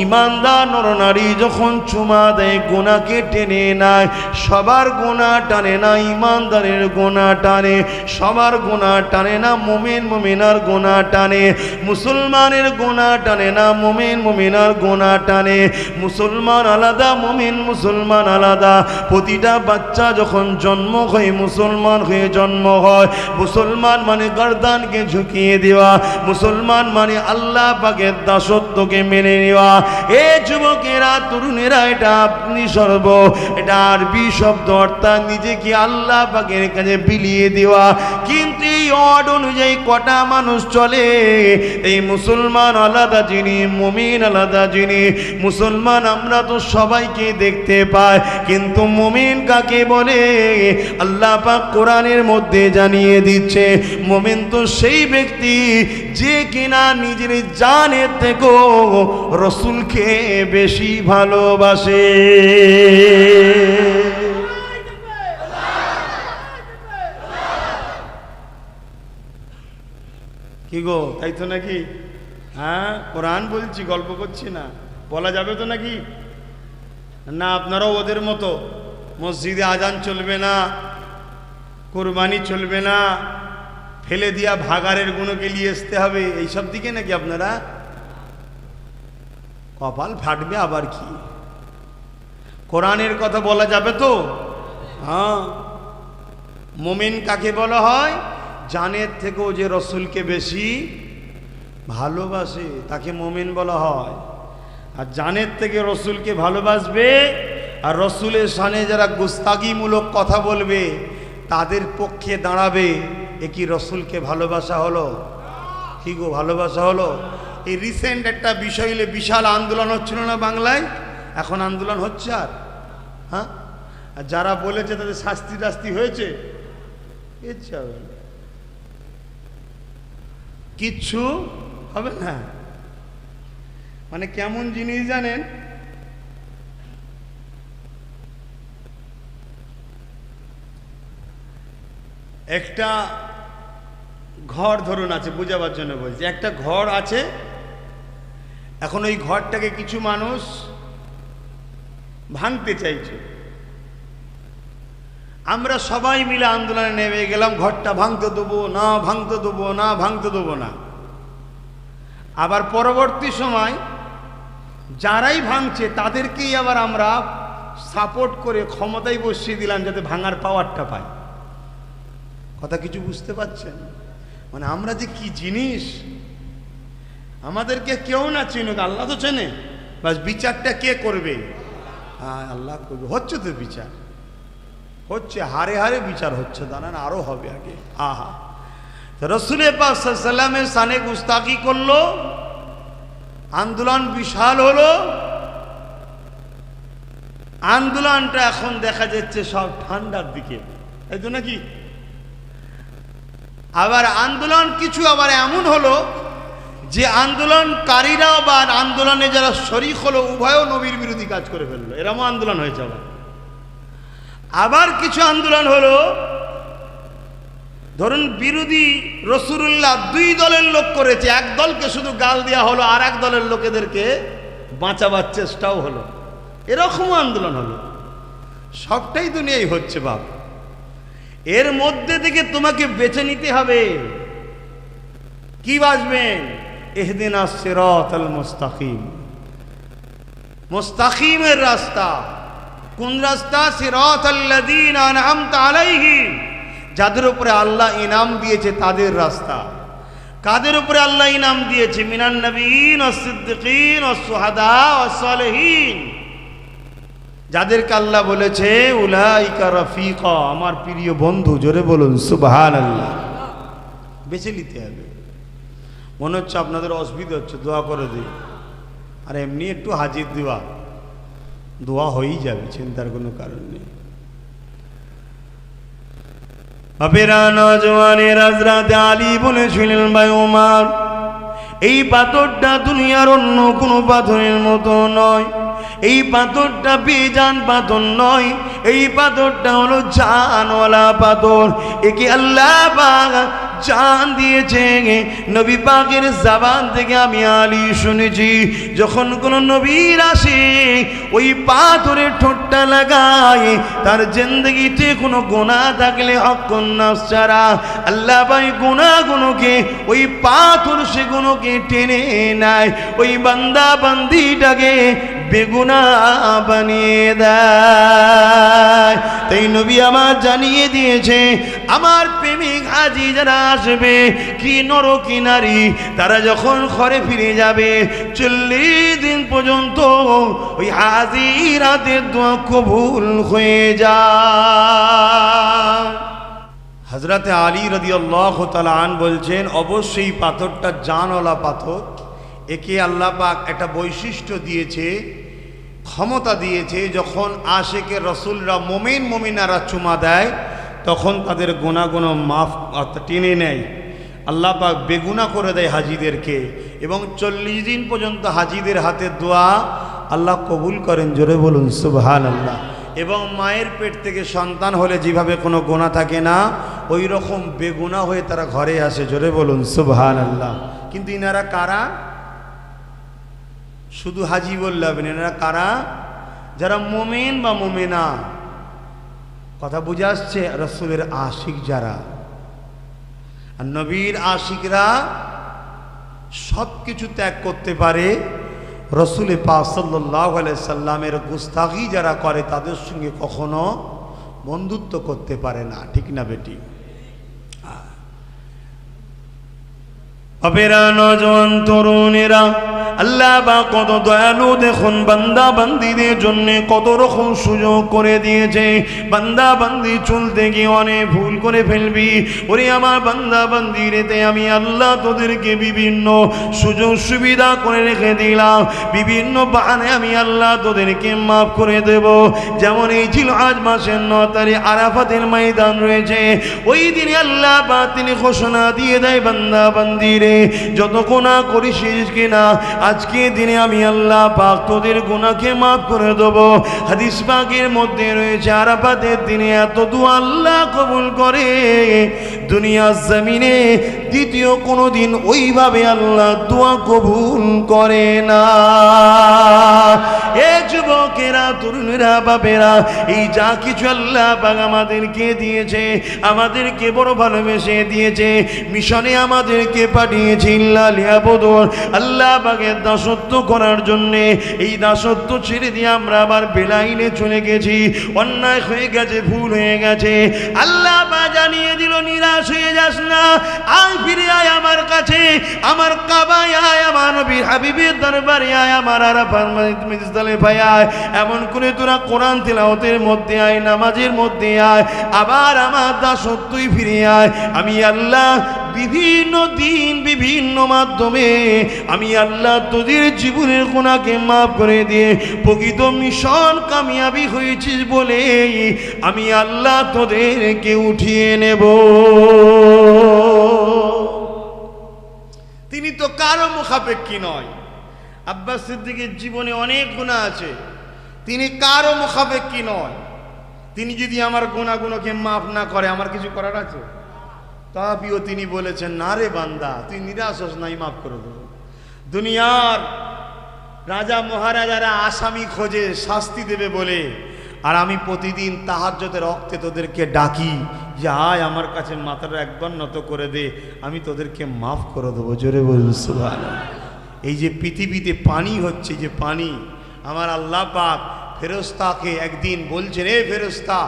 ইমানদার নরনারী যখন চুমা দেয় গুনাহকে টেনে নেয়। সবার গুনাহ টানে না, ইমানদারের গুনাহ টানে। সবার গুনাহ টানে না, মুমিন মুমিনার গুনাহ টানে। মুসলমানের গুনাহ টানে না, মুমিন মুমিনার গুনাহ টানে। মুসলমান আলাদা, মুমিন মুসলমান আলাদা। প্রতিটা বাচ্চা যখন জন্ম হয় মুসলমান হয়ে জন্ম হয়। মুসলমান মানে গর্দানকে ঝুঁকিয়ে দেওয়া, মুসলমান মানে আল্লাহ পাকের দাসত্বকে মেনে নেওয়া। এ যুবকেরা, তরুণেরা, এটা আপনি সর্ব, এটা আরবি শব্দ, অর্থাৎ নিজেকে আল্লাহ পাকের কাছে বিলিয়ে দেওয়া। কিন্তু এই অড অনুযায়ী কটা মানুষ চলে? এই মুসলমান আলাদা যিনি, মুমিন আলাদা যিনি। মুসলমান আমরা তো সবাইকে দেখতে পাই, কিন্তু মুমিন কাকে বলে আল্লাহ পাক কোরআনের মধ্যে জানিয়ে দিচ্ছে। মুমিন তো সেই ব্যক্তি যে কিনা নিজের জানের থেকেও রসুলকে বেশি ভালোবাসে। কি গো, তাই তো নাকি? হ্যাঁ, কোরআন বলছি, গল্প করছি না। বলা যাবে তো নাকি? না আপনারাও ওদের মতো মসজিদে আজান চলবে না, কুরবানি চলবে না, ফেলে দিয়া ভাগাড়ের গুণকে নিয়ে আসতে হবে, এইসব দিকে নাকি আপনারা? কপাল ফাটবে আবার কি। কোরআনের কথা বলা যাবে তো? হ্যাঁ। মুমিন কাকে বলা হয়? জানের থেকেও যে রসুলকে বেশি ভালোবাসে তাকে মুমিন বলা হয়। আর জানের থেকে রসুলকে ভালোবাসবে আর রসুলের শানে যারা গুস্তাগিমূলক কথা বলবে তাদের পক্ষে দাঁড়াবে, এ কি রসুলকে ভালোবাসা হলো? কি গো, ভালোবাসা হলো? এই রিসেন্ট একটা বিষয় হলে বিশাল আন্দোলন হচ্ছিল না বাংলায়? এখন আন্দোলন হচ্ছে আর? হ্যাঁ, আর যারা বলেছে তাদের শাস্তি টাস্তি হয়েছে, ইচ্ছা হবে না, কিচ্ছু হবে না। মানে কেমন জিনিস জানেন, একটা ঘর ধরুন আছে, বোঝাবার জন্য বলছি, একটা ঘর আছে, এখন ওই ঘরটাকে কিছু মানুষ ভাঙতে চাইছে, আমরা সবাই মিলে আন্দোলনে নেমে গেলাম, ঘরটা ভাঙতে দেবো না, ভাঙতে দেবো না, ভাঙতে দেবো না। আবার পরবর্তী সময় যারাই ভাঙছে তাদেরকেই আবার আমরা সাপোর্ট করে ক্ষমতায় বসিয়ে দিলাম যাতে ভাঙার পাওয়ারটা পায়। কথা কিছু বুঝতে পারছেন? মানে আমরা যে কি জিনিস, আমাদেরকে কেউ না চিনুক, আল্লাহ তো চেনে, বাস বিচারটা কে করবে? হ্যাঁ, আল্লাহ করবে। হচ্ছে তো বিচার হচ্ছে, হারে হারে বিচার হচ্ছে, দাঁড়ান আরো হবে আগে। আহা, রাসূল পাক সাল্লাল্লাহু আলাইহি ওয়াসাল্লামের শানে গুস্তাখি করলো, আন্দোলন বিশাল হলো। আন্দোলনটা এখন দেখা যাচ্ছে সব ঠান্ডার দিকে, তাই তো নাকি? আবার আন্দোলন কিছু আবার এমন হলো যে আন্দোলনকারীরাও বা আন্দোলনে যারা শরীক হলো উভয়ও নবীর বিরোধী কাজ করে ফেললো, এরকম আন্দোলন হয়েছে। আবার কিছু আন্দোলন হলো, ধরুন বিরোধী রাসূলুল্লাহ দুই দলের লোক করেছে, এক দলকে শুধু গাল দেওয়া হলো, আর এক দলের লোকেদেরকে বাঁচাবার চেষ্টাও হলো, এরকম আন্দোলন হলো। সবটাই দুনিয়ায় হচ্ছে বাপ। এর মধ্যে থেকে তোমাকে বেছে নিতে হবে, কি বাঁচবেন? ইহদিনাস সিরাতাল মুস্তাকিম, মুস্তাকিমের রাস্তা। কোন রাস্তা? সিরাতাল্লাযীনা আনআমতা আলাইহিম, যাদের উপরে আল্লাহ ইনাম দিয়েছে তাদের রাস্তা। কাদের উপরে আল্লাহ ইনাম দিয়েছে? মিনান নবিয়্যিন ওয়াস সিদ্দিকিন ওয়াস শুহাদা ওয়াস সালিহিন, যাদেরকে আল্লাহ বলেছে উলাইকা রাফিকা, আমার প্রিয় বন্ধু। জোরে বলুন সুবহানাল্লাহ। বেছে নিতে হবে। মনে হচ্ছে আপনাদের অসুবিধা হচ্ছে, দোয়া করে দিই। আর এমনি একটু হাজির দেওয়া, দোয়া হয়েই যাবে, চিন্তার কোনো কারণ নেই। বাপেরা, নওজওয়ানের হযরত আলী বলেছিলেন, ভাই ওমর, এই পাথরটা দুনিয়ার অন্য কোনো পাথরের মতো নয়, এই পাথরটা বেজান পাথর নয়, এই পাথরটা হলো জানওয়ালা পাথর। একে আল্লাহ পাক জান দিয়েছে। নবী পাকের জবান থেকে আমি আলী শুনেছি, যখন কোন নবীর আসে ওই পাথরের ঠোঁটটা লাগায়, তার জিন্দেগিতে কোনো গুনাহ থাকলে হক্কুন নাফস ছাড়া আল্লাহ ভাই গুনাহগুলোকে ওই পাথর সেগুলোকে টেনে নেয়, ওই বান্দা বান্দিটাকে বেগুনাহ বানিয়ে দেয়। তাই নবী আমার জানিয়ে দিয়েছে, আমার প্রেমিক হাজি যারা আসবে, কি নর কি নারী, তারা যখন ঘরে ফিরে যাবে 40 দিন পর্যন্ত ওই হাজির হাতের দোয়া কবুল হয়ে যায়। হযরতে আলী রাদিয়াল্লাহু তাআলা আন বলছেন, অবশ্যই পাথরটা জানওয়ালা পাথর। একে আল্লাহ পাক একটা বৈশিষ্ট্য দিয়েছে, ক্ষমতা দিয়েছে, যখন আশেকে রসুলরা মুমিন মুমিনারা চুমা দেয় তখন তাদের গুনাহগুলো মাফ টেনে নেয়, আল্লাহ পাক বেগুনা করে দেয় হাজিদেরকে, এবং 40 দিন পর্যন্ত হাজিদের হাতের দোয়া আল্লাহ কবুল করেন। জোরে বলুন সুবহানাল্লাহ। এবং মায়ের পেট থেকে সন্তান হলে যেভাবে কোনো গুনাহ থাকে না, ওই রকম বেগুনা হয়ে তারা ঘরে আসে। জোরে বলুন সুবহানাল্লাহ। কিন্তু ইনারা কারা? শুধু হাজি বললে হবে না, এনারা কারা? যারা মুমিন বা মুমিনা। কথা বুঝে আসছে? রাসূলের আশিক যারা, আর নবীর আশিকরা সব কিছু ত্যাগ করতে পারে, রাসূল পাক সাল্লাল্লাহু আলাইহি সাল্লামের গুস্তাখি যারা করে তাদের সঙ্গে কখনো বন্ধুত্ব করতে পারে না। ঠিক না বেটি? অপেরা নওজোয়ান তরুণেরা, আল্লাহ বা কত দয়ালু দেখুন, বান্দা বান্দিদের জন্য কত রকম সুযোগ করে দিয়েছে। বান্দা বান্দি চলতে গিয়ে অনেক ভুল করে ফেলবি, ওরে আমার বান্দা বান্দিরেতে আমি আল্লাহ তোদেরকে বিভিন্ন সুযোগ সুবিধা করে রেখে দিলাম, বিভিন্ন বাহানে আমি আল্লাহ তোদেরকে মাফ করে দেব। যেমন এই ছিল আজ মাসের 9 তারিখ আরাফাতের ময়দান রয়েছে, ওই দিনে আল্লাহ বা তিনি ঘোষণা দিয়ে দেয়, বান্দা বান্দিরে যত গুনাহ করিস কিনা আজকে দিনে আমি আল্লাহ পাক তোদের গুনাহকে মাফ করে দেব। হাদিস পাকের মধ্যে রয়েছে আরাফাতের দিনে এত দোয়া আল্লাহ কবুল করে, দুনিয়ার জমিনে দ্বিতীয় কোনো দিন ওইভাবে আল্লাহ দোয়া কবুল করে না। এ যুবকেরা, তরুণেরা, বাপেরা, এই যা কিছু আল্লাহ পাক আমাদেরকে দিয়েছে, আমাদেরকে বড় ভালোবেসে দিয়েছে, মিশনে আমাদেরকে পাঠিয়েছে আল্লাহ পাকের দাসত্ব করার জন্যে। এই দাসত্ব ছেড়ে দিয়ে আমরা আবার বেলাইনে চলে গেছি, অন্যায় হয়ে গেছে, ভুল হয়ে গেছে। আল্লাহ পাক জানিয়ে দিল, নিরাশ হয়ে যাস না, আয় ফিরে আয় আমার কাছে, আমার কাবায় আয়, আমার নবী হাবিবের দরবারে আয়, আমার আরাফাত মুজদালিফায় আয়। এমন করে তোরা কোরআন তিলাওয়াতের মধ্যে আয়, নামাজের মধ্যে আয়, আবার আমার দাসত্বই ফিরে আয়। আমি আল্লাহ বিভিন্ন দিন বিভিন্ন মাধ্যমে আমি আল্লাহ তোদের জীবনের গুনাহকে মাফ করে দিয়ে প্রকৃত মিশন কামিয়াবি হয়েছিস বলে আমি আল্লাহ তোদেরকে উঠিয়ে নেব। তিনি তো কারো মুখাপেক্ষী নয়। আব্বাস সিদ্দিকের জীবনে অনেক গুনাহ আছে, তিনি কারো মুখাপেক্ষী নয়। তিনি যদি আমার গুনাহগুলোকে মাফ না করে আমার কিছু করার আছে? তাপিও তিনি বলেছেন, না রে বান্দা, তুই নিরাশ হোস নাই, মাফ করে দেব। দুনিয়ার রাজা মহারাজারা আসামি খোঁজে শাস্তি দেবে বলে, আর আমি প্রতিদিন তাহাজ্জুদের রক্তে তোদেরকে ডাকি যে আয় আমার কাছে মাথাটা একবার নত করে দে, আমি তোদেরকে মাফ করে দেবো। জোরে বলুন সুবহানাল্লাহ। এই যে পৃথিবীতে পানি হচ্ছে, যে পানি, আমার আল্লাহ পাক ফেরেশতাকে একদিন বলছেন, এ ফেরেশতা,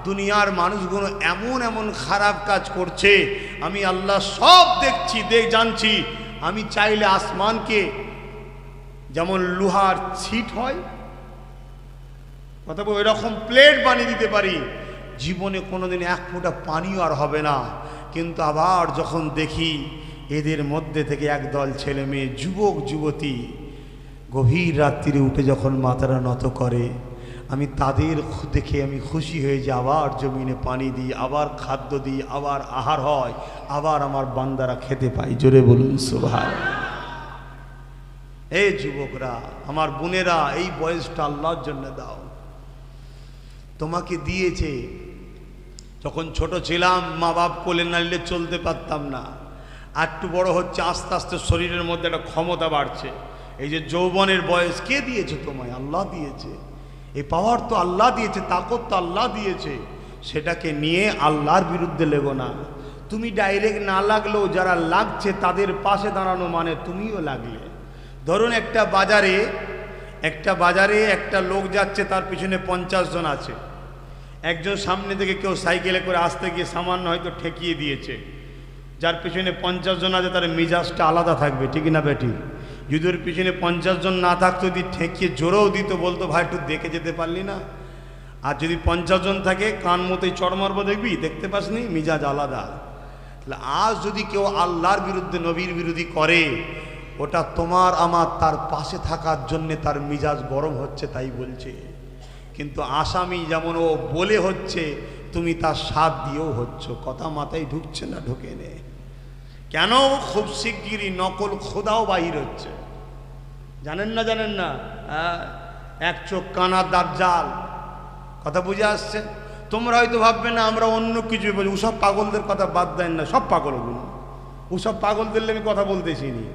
দুনিয়ার মানুষগুলো এমন এমন খারাপ কাজ করছে, আমি আল্লাহ সব দেখছি, জানছি। আমি চাইলে আসমানকে যেমন লোহার ছিট হয়, অথবা ওই রকম প্লেট বানিয়ে দিতে পারি, জীবনে কোনোদিন এক ফোঁটা পানিও আর হবে না। কিন্তু আবার যখন দেখি এদের মধ্যে থেকে একদল ছেলে মেয়ে, যুবক যুবতী গভীর রাত্রিরে উঠে যখন মাথাটা নত করে, আমি তাদের দেখে আমি খুশি হয়ে যে আবার জমিনে পানি দিই, আবার খাদ্য দিই, আবার আহার হয়, আবার আমার বান্দারা খেতে পাই। জোরে বলুন সুবহানাল্লাহ। এই যুবকরা, আমার বোনেরা, এই বয়সটা আল্লাহর জন্য দাও। তোমাকে দিয়েছে, যখন ছোট ছিলাম মা বাপ কোলে না নিলে চলতে পারতাম না, আর একটু বড় হচ্ছে, আস্তে আস্তে শরীরের মধ্যে একটা ক্ষমতা বাড়ছে। এই যে যৌবনের বয়স কে দিয়েছে তোমায়? আল্লাহ দিয়েছে। এই পাওয়ার তো আল্লাহ দিয়েছে, তাকত তো আল্লাহ দিয়েছে। সেটাকে নিয়ে আল্লাহর বিরুদ্ধে লেগো না। তুমি ডাইরেক্ট না লাগলেও যারা লাগছে তাদের পাশে দাঁড়ানো মানে তুমিও লাগলে। ধরুন একটা বাজারে একটা লোক যাচ্ছে, তার পিছনে 50 জন আছে। একজন সামনে থেকে কেউ সাইকেলে করে আসতে গিয়ে সামান্য হয়তো ঠেকিয়ে দিয়েছে, যার পিছনে 50 জন আছে তার মেজাজটা আলাদা থাকবে, ঠিক না বেটি? যদি ওর পিছনে 50 জন না থাকতো, যদি ঠেকিয়ে জোরেও দিত, বলতো ভাই একটু দেখে যেতে পারলি না। আর যদি 50 জন থাকে, কান মতোই চড় মারবো, দেখবি, দেখতে পাসনি, মিজাজ আলাদা। তাহলে আজ যদি কেউ আল্লাহর বিরুদ্ধে, নবীর বিরোধী করে, ওটা তোমার আমার তার পাশে থাকার জন্যে তার মিজাজ গরম হচ্ছে তাই বলছে। কিন্তু আসামি যেমন ও বলে হচ্ছে, তুমি তার সাথ দিয়েও হচ্ছ। কথা মাথায় ঢুকছে না? ঢোকে নে কেন? খুব শিগগিরই নকল খোদাও বাহির হচ্ছে, জানেন না? এক চোখ কানা দাজ্জাল। কথা বুঝে আসছে? তোমরা হয়তো ভাববে না আমরা অন্য কিছু বলি, ওসব পাগলদের কথা বাদ দেন না, সব পাগল ওগুলো, ওসব পাগলদের আমি কথা বলতেছি নি।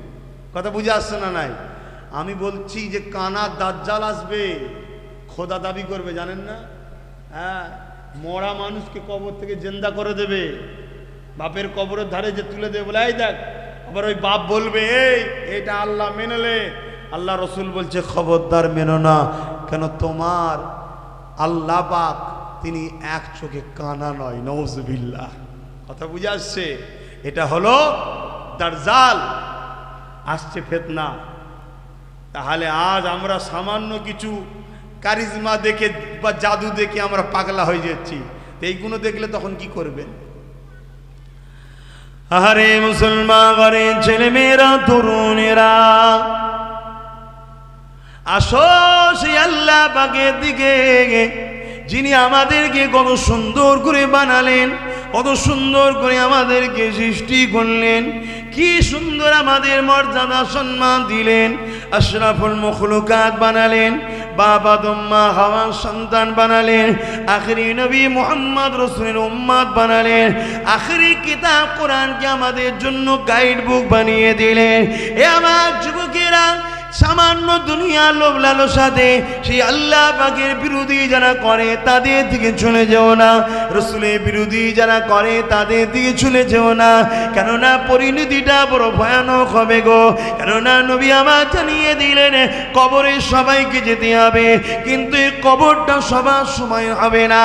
কথা বুঝে আসছে না? নাই, আমি বলছি যে কানা দাজ্জাল আসবে, খোদা দাবি করবে, জানেন না? মরা মানুষকে কবর থেকে জিন্দা করে দেবে, বাপের কবরের ধারে যে তুলে দেবে, বলে এই দেখ। আবার ওই বাপ বলবে, এটা আল্লাহ মেনেলে। আল্লাহ রসুল বলছে খবরদার মেনো না। কেন? তোমার আল্লাহ পাক তিনি এক চোখে কানা নয়, নওজুবিল্লাহ। কথা বুঝে আসছে? এটা হলো দাজ্জাল, আসছে ফিতনা। তাহলে আজ আমরা সামান্য কিছু কারিজমা দেখে বা জাদু দেখে আমরা পাগলা হয়ে যাচ্ছি, এইগুলো দেখলে তখন কি করবেন? আরে মুসলমান ঘরের ছেলে মেয়েরা, তরুণেরা, আসো সেই আল্লাহ পাকের দিকে, যিনি আমাদেরকে কত সুন্দর করে বানালেন, কত সুন্দর করে আমাদেরকে সৃষ্টি করলেন, কি সুন্দর আমাদের মর্যাদা সম্মান দিলেন, আশরাফুল মখলুকাত বানালেন, বাবা আদম মা হাওয়ার সন্তান বানালেন, আখেরি নবী মুহাম্মদ রাসূলের উম্মত বানালেন, আখেরি কিতাব কোরআনকে আমাদের জন্য গাইড বুক বানিয়ে দিলেন। এ আমার যুবকেরা, সামান্য দুনিয়া লোভ লালসাতে সেই আল্লাহ পাকের বিরোধী যারা করে তাদের দিকে চলে যেও না, রাসূলের বিরোধী যারা করে তাদের দিকে চলে যেও না, কেননা পরিণতিটা বড় ভয়ানক হবে গো। কেননা নবী আমার জানিয়ে দিলেন কবরে সবাইকে যেতে হবে, কিন্তু এই কবরটা সবার সময় হবে না।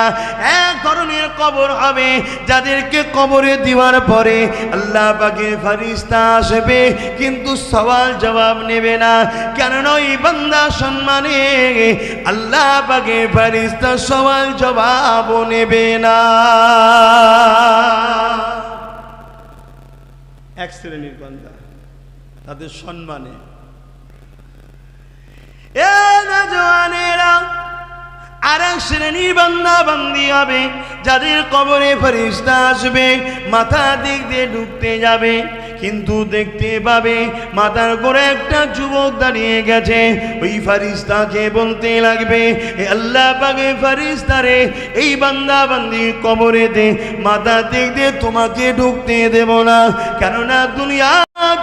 এক ধরনের কবর হবে যাদেরকে কবরে দেওয়ার পরে আল্লাহ পাকের ফেরেশতা আসবে, কিন্তু সওয়াল জবাব নেবে না, কেননা ওই বান্দা সম্মানে আল্লাহ পাকের ফেরেশতা সওয়াল জবাব নেবে না। এক শ্রেণীর বান্দা, তাদের সম্মানে। এ নওজওয়ানেরা, আর এক শ্রেণীর বান্দা বান্দি হবে যাদের কবরে ফেরেশতা আসবে, মাথা দিক দিয়ে ঢুকতে যাবে, কিন্তু দেখতে পাবে মাথার করে একটা যুবক দাঁড়িয়ে গেছে। ওই ফেরেশতাকে বলতে লাগবে, এ আল্লাহ পাকের ফেরেশতা রে, এই বান্দা বান্দির কবরেতে মাথা দিক দিয়ে তোমাকে ঢুকতে দেব না, কেননা দুনিয়া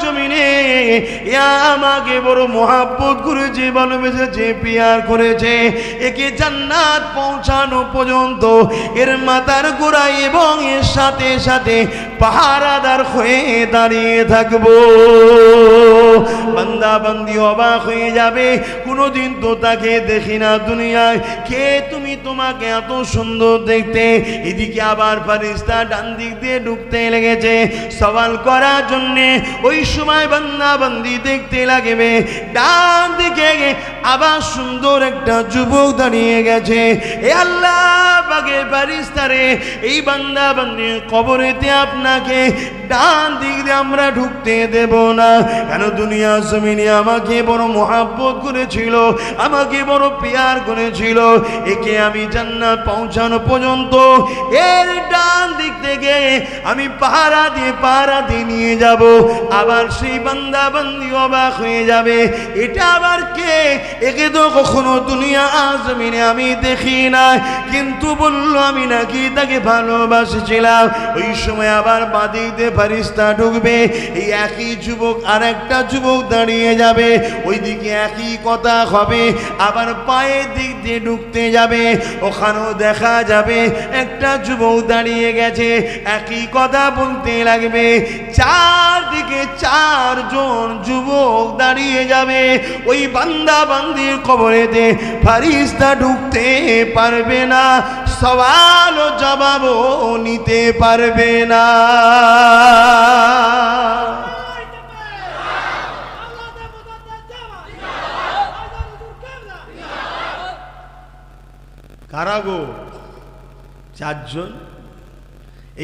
জমিনে আমাকে বড় মহাব্বত করেছে, ভালোবেসেছে, পিয়ার করেছে, একে জান্নাত পৌঁছানো পর্যন্ত এর মাথার গোড়ায় এবং এর সাথে সাথে পাহারাদার হয়ে দাঁড়িয়ে থাকবো। বান্দা বান্দি অবাক হয়ে যাবে, কোনোদিন তো তাকে দেখি না দুনিয়ায়, কে তুমি, তোমাকে এত সুন্দর দেখতে। এদিকে আবার ফেরেশতা ডান দিক দিয়ে ঢুকতে লেগেছে সওয়াল করার জন্যে। ওই সময় বান্দা বান্দি দেখতে লাগবে ডান দিকে আবার সুন্দর একটা যুবক দাঁড়িয়ে গেছে। এ আল্লাহ পাকের ফেরেশতা রে, এই বান্দা বান্দির কবরেতে আপনাকে ডান দিক দিয়ে আমরা ঢুকতে দেব না, কেন দুনিয়া জমিনে আমাকে বড় মহাব্বত করেছিল, আমাকে বড় পিয়ার করেছিল, একে আমি জান্নাত পৌঁছানো পর্যন্ত এর ডান দিক থেকে আমি পাহারা দিয়ে নিয়ে যাব। আবার সেই বান্দা বান্দি অবাক হয়ে যাবে, এটা আবার কে, একে তো কখনো দুনিয়া জমিনে আমি দেখি না, কিন্তু বললো আমি নাকি তাকে ভালোবাসছিলাম। ওই সময় আবার বাদিতে ফেরেশতা ঢুকবে, এই একই যুবক আর একটা যুবক দাঁড়িয়ে যাবে, ওইদিকে একই কথা হবে। আবার পায়ের দিক দিয়ে ঢুকতে যাবে, ওখানেও দেখা যাবে একটা যুবক দাঁড়িয়ে গেছে, একই কথা বলতে লাগবে। চারদিকে চারজন যুবক দাঁড়িয়ে যাবে, ওই বান্দা বান্দির কবরেতে ফেরেশতা ঢুকতে পারবে না, সওয়াল ও জবাবও নিতে পারবে না। কারা গো? চারজন।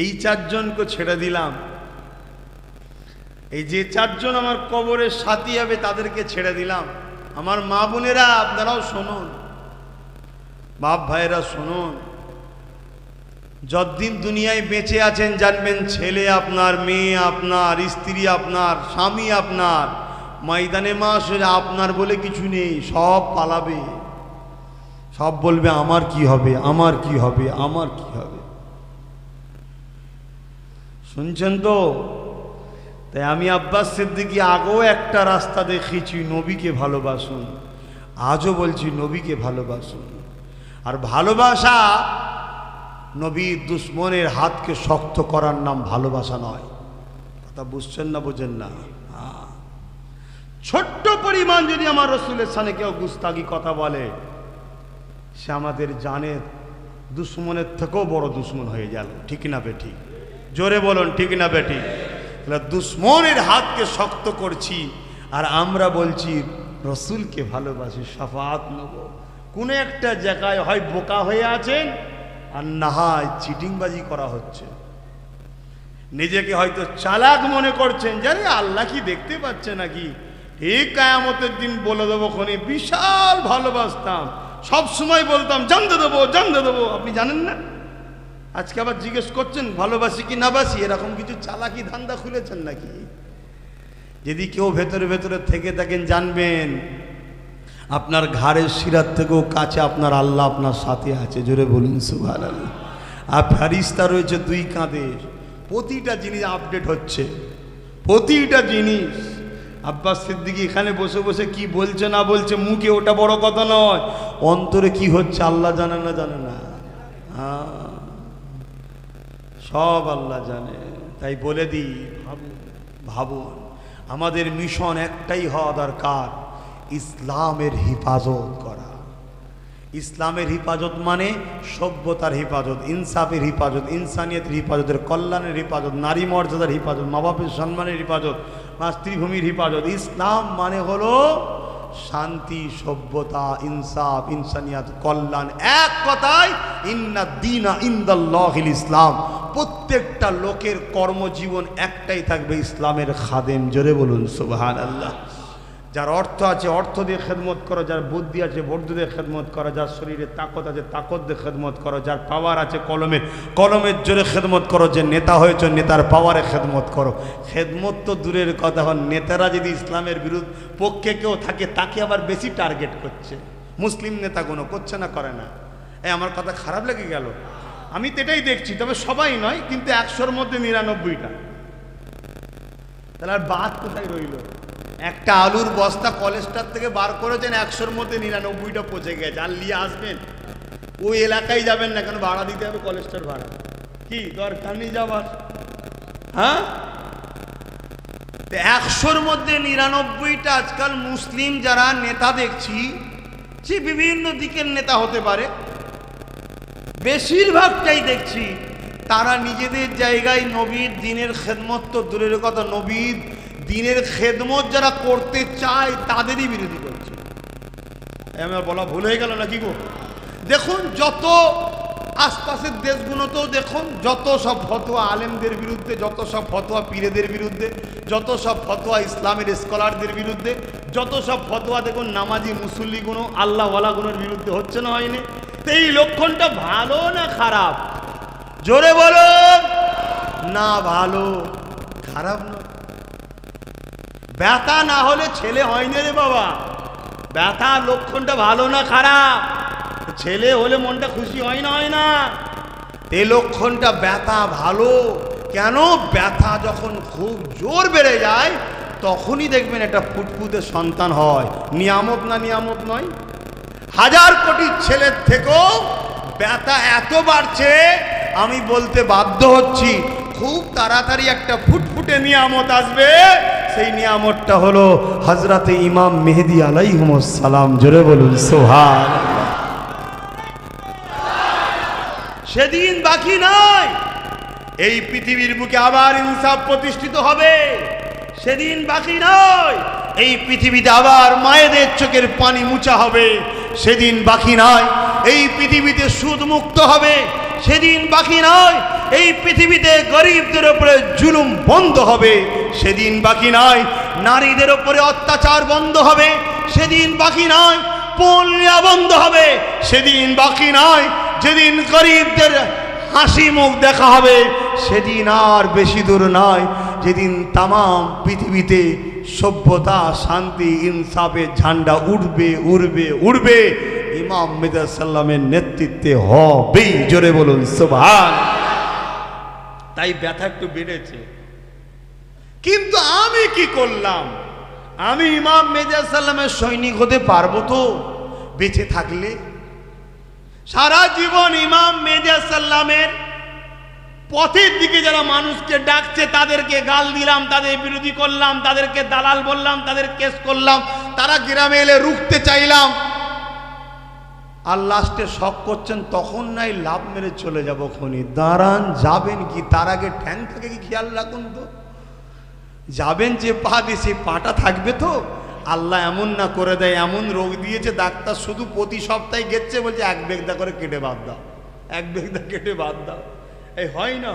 এই চারজনকে ছেড়ে দিলাম। এই যে চারজন আমার কবরের সাথী হবে তাদেরকে ছেড়ে দিলাম। আমার মা বোনেরা আপনারাও শুনুন, বাপ ভাইয়েরা শুনুন, যতদিন দুনিয়ায় বেঁচে আছেন জানবেন ছেলে আপনার, মেয়ে আপনার, স্ত্রী আপনার, স্বামী আপনার, ময়দানে মাশারে আপনার বলে কিছু নেই, সব পালাবে, সব বলবে আমার কি হবে, আমার কি হবে, আমার কি হবে। শুনছেন তো? তাই আমি আব্বাস সিদ্দিকী আগেও একটা রাস্তা দেখিয়েছি, নবীকে ভালোবাসুন, আজও বলছি নবীকে ভালোবাসুন। আর ভালোবাসা নবীর দুশ্মনের হাতকে শক্ত করার নাম ভালোবাসা নয়। কথা বুঝছেন না, বোঝেন না? ছোট্ট পরিমাণ যদি আমার রসুলের সামনে কেউ গুস্তাগি কথা বলে, সে আমাদের জানের দুশ্মনের থেকেও বড় দুশ্মন হয়ে গেল। ঠিক না বেটি? জোরে বলুন, ঠিক না বেটি? দুশ্মনের হাতকে শক্ত করছি আর আমরা বলছি রসুলকে ভালোবাসি, শাফাত নেব। কোনো একটা জায়গায় হয় বোকা হয়ে আছেন, আর না হয় চিটিংবাজি করা হচ্ছে। নিজেকে হয়তো চালাক মনে করছেন, জানি আল্লাহ কি দেখতে পাচ্ছে নাকি। ঠিক কিয়ামতের দিন বলে দেবো, খনি বিশাল ভালোবাসতাম, সব সময় বলতাম জানতে দেবো জানতে দেবো, আপনি জানেন না। আজকে আবার জিজ্ঞেস করছেন ভালোবাসি কি না বাসি, এরকম কিছু চালাকি ধান্দা খুলেছেন নাকি? যদি কেউ ভেতরে ভেতরে থেকে থাকেন, জানবেন আপনার ঘাড়ের শিরার থেকেও কাছে আপনার আল্লাহ আপনার সাথে আছে। জোরে বলুন সুবহানাল্লাহ। আর ফেরেশতা রয়েছে দুই কাঁধের, প্রতিটা জিনিস আপডেট হচ্ছে, প্রতিটা জিনিস। আব্বাস সিদ্দিকী এখানে বসে বসে কি বলছে না বলছে, মুখে ওটা বড় কথা নয়, অন্তরে কি হচ্ছে আল্লাহ জানে না, জানে না? হ্যাঁ, সব আল্লাহ জানে। তাই বলে দিই, ভাবুন আমাদের মিশন একটাই হওয়া দরকার, ইসলামের হেফাজত করা। ইসলামের হেফাজত মানে সভ্যতার হেফাজত, ইনসাফের হেফাজত, ইনসানিয়তের হেফাজতের, কল্যাণের হেফাজত, নারী মর্যাদার হেফাজত, মা বাপের সম্মানের হেফাজত, মাতৃভূমির হেফাজত। ইসলাম মানে হলো শান্তি, সভ্যতা, ইনসাফ, ইনসানিয়ত, কল্যাণ। এক কথায় ইন্না দীনা ইনদাল্লাহিল ইসলাম। প্রত্যেকটা লোকের কর্মজীবন একটাই থাকবে, ইসলামের খাদেম। জোরে বলুন সুবহানাল্লাহ। যার অর্থ আছে অর্থ দিয়ে খেদমত করো, যার বুদ্ধি আছে বুদ্ধি দিয়ে খেদমত করো, যার শরীরে তাকত আছে তাকত দিয়ে খেদমত করো, যার পাওয়ার আছে কলমের জোরে খেদমত করো, যে নেতা হয়েছ নেতার পাওয়ারে খেদমত করো। খেদমত তো দূরের কথা, নেতারা যদি ইসলামের পক্ষে কেউ থাকে তাকে আবার বেশি টার্গেট করছে। মুসলিম নেতাগুলো করছে না, করে না। আমার কথা খারাপ লেগে গেল, আমি তো এটাই দেখছি। তবে সবাই নয়, কিন্তু 100-র মধ্যে 99টা। তাহলে আর বাদ কোথায় রইল? একটা আলুর বস্তা কলেজটার থেকে বার করেছেন, 100-র মধ্যে 99টা পচে গেছে। আর নিয়ে আসবেন, ওই এলাকায় যাবেন না কেন, ভাড়া দিতে হবে কলেজটার ভাড়া। কি দরকার নেই যাবার? হ্যাঁ, 100-র মধ্যে 99টা আজকাল মুসলিম যারা নেতা দেখছি, সে বিভিন্ন দিকের নেতা হতে পারে, বেশিরভাগটাই দেখছি তারা নিজেদের জায়গায় নবীর দিনের খেদমত তো দূরের কথা, নবীর দিনের খেদমত যারা করতে চায় তাদেরই বিরোধী করছে। আমার বলা ভুল হয়ে গেল নাকি গো? দেখুন যত আশপাশের দেশগুলোতেও দেখুন, যত সব ফতোয়া আলেমদের বিরুদ্ধে, যত সব ফতোয়া পীরেদের বিরুদ্ধে, যত সব ফতোয়া ইসলামের স্কলারদের বিরুদ্ধে, যত সব ফতোয়া দেখুন নামাজি মুসল্লিগুলো আল্লাহওয়ালাগুলোর বিরুদ্ধে হচ্ছে না, হয়নি? এই লক্ষণটা ভালো না খারাপ? জোরে বলো না। ভালো, খারাপ না। ব্যথা না হলে ছেলে হয় না রে বাবা। ব্যথা লক্ষণটা ভালো না খারাপ? ছেলে হলে মনটা খুশি হয় না, হয় না? এই লক্ষণটা ব্যথা ভালো। কেন? ব্যথা যখন খুব জোর বেড়ে যায় তখনই দেখবেন একটা ফুটফুটে সন্তান হয়। নিয়ামত না, নিয়ামত নয়? 1000 কোটি ছেলের থেকেও ব্যথা এত বাড়ছে, আমি বলতে বাধ্য হচ্ছি খুব তাড়াতাড়ি একটা ফুটফুটে নিয়ামত আসবে। সেই নিয়ামতটা হলো হযরতে ইমাম মেহেদী আলাইহিস সালাম। জোরে বলুন সুবহানাল্লাহ। সেদিন বাকি নয়, এই পৃথিবীর বুকে আবার ইনসাফ প্রতিষ্ঠিত হবে। সেদিন বাকি নয়, এই পৃথিবীতে আবার মায়েদের চোখের পানি মুছা হবে। সেদিন বাকি নয়, এই পৃথিবীতে সুদ মুক্ত হবে। সেদিন বাকি নয়, এই পৃথিবীতে গরিবদের উপরে জুলুম বন্ধ হবে। সেদিন বাকি নয়, নারীদের উপরে অত্যাচার বন্ধ হবে। সেদিন বাকি নয়, পণ্যা বন্ধ হবে। সেদিন বাকি নয়, যেদিন গরিবদের হাসি মুখ দেখা হবে। সেদিন আর বেশি দূর নয়, যেদিন তামাম পৃথিবীতে সভ্যতা, শান্তি, ইনসাফের ঝান্ডা উড়বে উড়বে উড়বে। ইমাম মেহেদী সাল্লামের নেতৃত্বে হবেই। জোরে বলুন সুবহানাল্লাহ। তাই ব্যথা একটু বেড়েছে, কিন্তু আমি কি করলাম? আমি ইমাম মেহেদী সাল্লামের সৈনিক হতে পারবো তো বেঁচে থাকলে? সারা জীবন ইমাম মেহেদী সাল্লামের পথের দিকে যারা মানুষকে ডাকছে তাদেরকে গাল দিলাম, তাদের বিরোধী করলাম, তাদেরকে দালাল বললাম, তাদের কেস করলাম, তারা গ্রামে এলে রুখতে চাইলাম। আর লাস্টে শক করছেন তখন নাই লাভ মেরে চলে যাব খনি। দাঁড়ান, যাবেন কি? তার আগে ঠ্যাং থেকে কি খেয়াল রাখুন তো। যাবেন যে পা দিয়ে, সেই পাটা থাকবে তো? আল্লাহ এমন না করে দেয়, এমন রোগ দিয়েছে ডাক্তার শুধু প্রতি সপ্তাহে গেছে, বলছে এক বেগদা করে কেটে বাদ দাও, এক বেগদা কেটে বাদ দাও। এই হয় না?